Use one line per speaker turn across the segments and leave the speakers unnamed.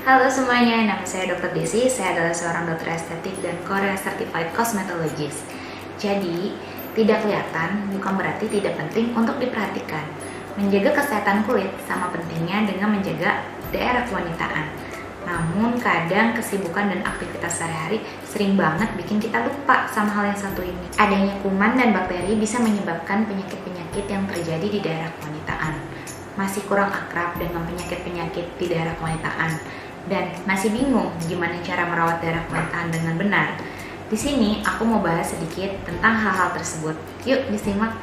Halo semuanya, nama saya Dr. Desi. Saya adalah seorang dokter estetik dan Korea Certified Cosmetologist. Jadi, tidak kelihatan bukan berarti tidak penting untuk diperhatikan. Menjaga kesehatan kulit sama pentingnya dengan menjaga daerah kewanitaan. Namun kadang kesibukan dan aktivitas sehari-hari sering banget bikin kita lupa sama hal yang satu ini. Adanya kuman dan bakteri bisa menyebabkan penyakit-penyakit yang terjadi di daerah kewanitaan. Masih kurang akrab dengan penyakit-penyakit di daerah kewanitaan dan masih bingung gimana cara merawat daerah kewanitaan dengan benar. Di sini aku mau bahas sedikit tentang hal-hal tersebut. Yuk disimak.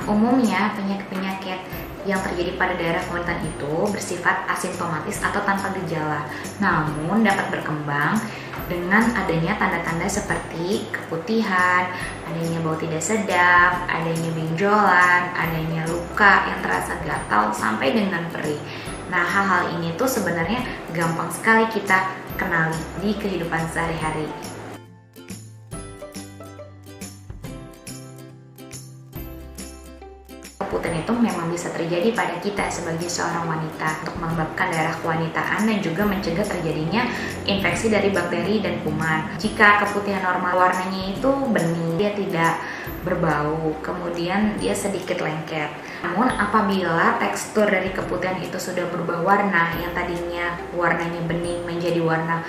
Umumnya penyakit-penyakit yang terjadi pada daerah kewanitaan itu bersifat asimptomatis atau tanpa gejala, namun dapat berkembang dengan adanya tanda-tanda seperti keputihan, adanya bau tidak sedap, adanya benjolan, adanya luka yang terasa gatal sampai dengan perih. Nah, hal-hal ini tuh sebenarnya gampang sekali kita kenali di kehidupan sehari-hari. Keputihan itu memang bisa terjadi pada kita sebagai seorang wanita untuk menyebabkan daerah kewanitaan dan juga mencegah terjadinya infeksi dari bakteri dan kuman. Jika keputihan normal warnanya itu bening, dia tidak berbau, kemudian dia sedikit lengket. Namun apabila tekstur dari keputihan itu sudah berubah warna, yang tadinya warnanya bening menjadi warna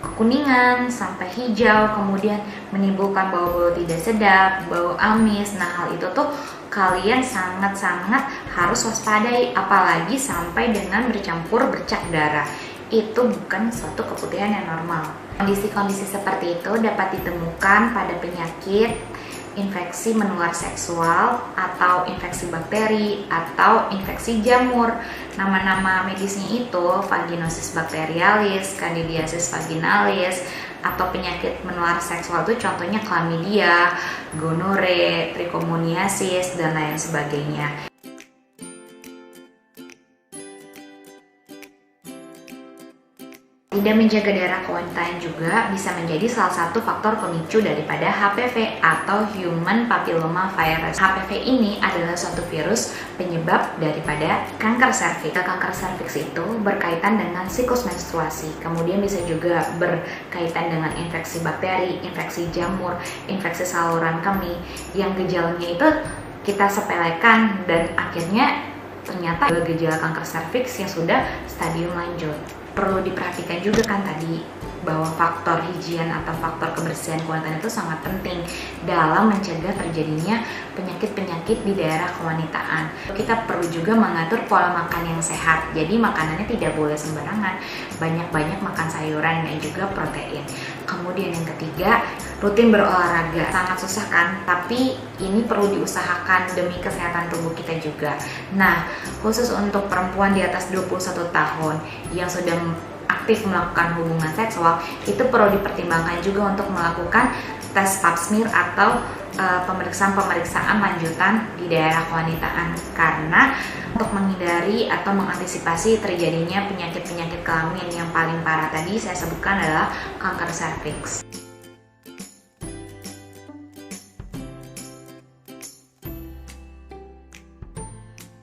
kekuningan sampai hijau, kemudian menimbulkan bau-bau tidak sedap, bau amis. Nah, hal itu tuh kalian sangat-sangat harus waspadai, apalagi sampai dengan bercampur bercak darah. Itu bukan suatu keputihan yang normal. Kondisi-kondisi seperti itu dapat ditemukan pada penyakit infeksi menular seksual atau infeksi bakteri atau infeksi jamur. Nama-nama medisnya itu vaginosis bacterialis, candidiasis vaginalis, atau penyakit menular seksual itu contohnya chlamydia, gonore, trichomoniasis, dan lain sebagainya. Tidak menjaga daerah kewanitaan juga bisa menjadi salah satu faktor pemicu daripada HPV atau Human Papilloma Virus. HPV ini adalah suatu virus penyebab daripada kanker serviks. Kanker serviks itu berkaitan dengan siklus menstruasi, kemudian bisa juga berkaitan dengan infeksi bakteri, infeksi jamur, infeksi saluran kemih, yang gejalanya itu kita sepelekan dan akhirnya ternyata ada gejala kanker serviks yang sudah stadium lanjut. Perlu diperhatikan juga kan tadi bahwa faktor higien atau faktor kebersihan kewanitaan itu sangat penting dalam mencegah terjadinya penyakit-penyakit di daerah kewanitaan. Kita perlu juga mengatur pola makan yang sehat, jadi makanannya tidak boleh sembarangan, banyak-banyak makan sayuran dan juga protein. Kemudian yang ketiga, rutin berolahraga. Sangat susah kan? Tapi ini perlu diusahakan demi kesehatan tubuh kita juga. Nah, khusus untuk perempuan di atas 21 tahun yang sudah aktif melakukan hubungan seksual, itu perlu dipertimbangkan juga untuk melakukan tes pap smear atau pemeriksaan-pemeriksaan lanjutan di daerah kewanitaan, karena untuk menghindari atau mengantisipasi terjadinya penyakit-penyakit kelamin yang paling parah tadi saya sebutkan adalah kanker serviks.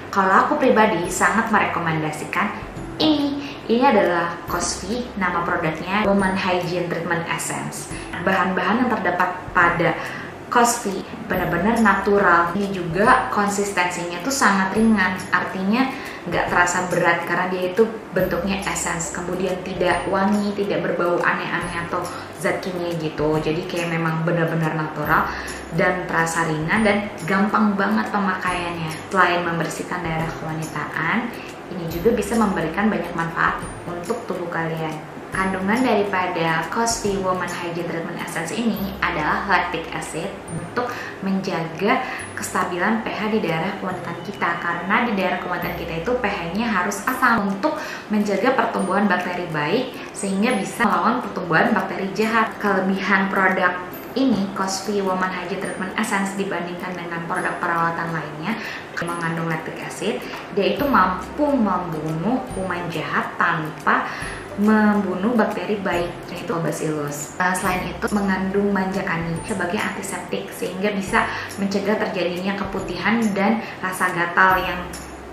Kalau aku pribadi sangat merekomendasikan ini adalah Cosvi, nama produknya Woman Hygiene Treatment Essence. Bahan-bahan yang terdapat pada Cosvi benar-benar natural. Ini juga konsistensinya tuh sangat ringan, artinya nggak terasa berat karena dia itu bentuknya essence, kemudian tidak wangi, tidak berbau aneh-aneh atau zat kimia gitu. Jadi kayak memang benar-benar natural dan terasa ringan dan gampang banget pemakaiannya. Selain membersihkan daerah kewanitaan, ini juga bisa memberikan banyak manfaat untuk tubuh kalian. Kandungan daripada Cosvi Woman Hygiene Treatment Essence ini adalah lactic acid untuk menjaga kestabilan pH di daerah kewanitaan kita, karena di daerah kewanitaan kita itu pH-nya harus asam untuk menjaga pertumbuhan bakteri baik sehingga bisa melawan pertumbuhan bakteri jahat. Kelebihan produk ini Cosvi Woman Hygiene Treatment Essence dibandingkan dengan produk perawatan lainnya mengandung lactic acid, dia itu mampu membunuh kuman jahat tanpa membunuh bakteri baik, yaitu Bacillus. Selain itu mengandung manjakani sebagai antiseptik sehingga bisa mencegah terjadinya keputihan dan rasa gatal yang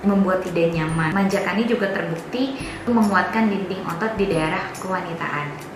membuat tidak nyaman. Manjakani juga terbukti menguatkan dinding otot di daerah kewanitaan.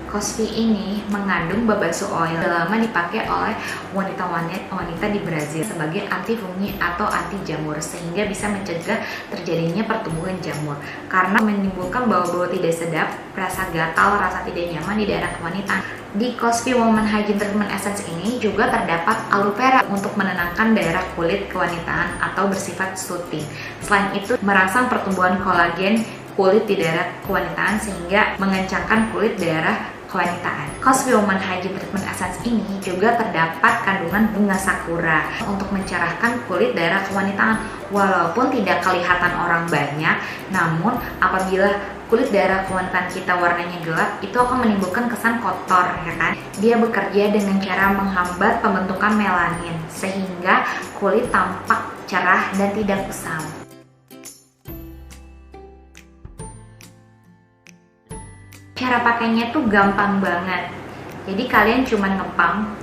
Cosvi ini mengandung babasu oil, lama dipakai oleh wanita di Brazil sebagai anti fungi atau anti jamur sehingga bisa mencegah terjadinya pertumbuhan jamur karena menimbulkan bau-bau tidak sedap, rasa gatal, rasa tidak nyaman di daerah kewanitaan. Di Cosvi Woman Hygiene Treatment Essence ini juga terdapat aloe vera untuk menenangkan daerah kulit kewanitaan atau bersifat soothing. Selain itu merangsang pertumbuhan kolagen kulit di daerah kewanitaan sehingga mengencangkan kulit daerah kewanitaan. Cosvi Woman Hygiene Treatment Essence ini juga terdapat kandungan bunga sakura untuk mencerahkan kulit daerah kewanitaan. Walaupun tidak kelihatan orang banyak, namun apabila kulit daerah kewanitaan kita warnanya gelap, itu akan menimbulkan kesan kotor, ya kan? Dia bekerja dengan cara menghambat pembentukan melanin sehingga kulit tampak cerah dan tidak kusam. Cara pakainya tuh gampang banget. Jadi kalian cuma ngepang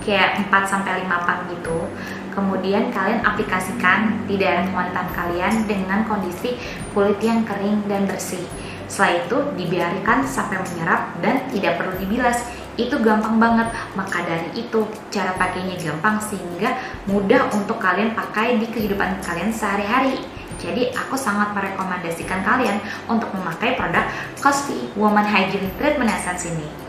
kayak 4-5 pang gitu. Kemudian kalian aplikasikan di daerah kewanitaan kalian dengan kondisi kulit yang kering dan bersih. Setelah itu dibiarkan sampai menyerap dan tidak perlu dibilas. Itu gampang banget. Maka dari itu cara pakainya gampang sehingga mudah untuk kalian pakai di kehidupan kalian sehari-hari. Jadi aku sangat merekomendasikan kalian untuk memakai produk Cosvi Woman Hygiene Treatment Essence ini.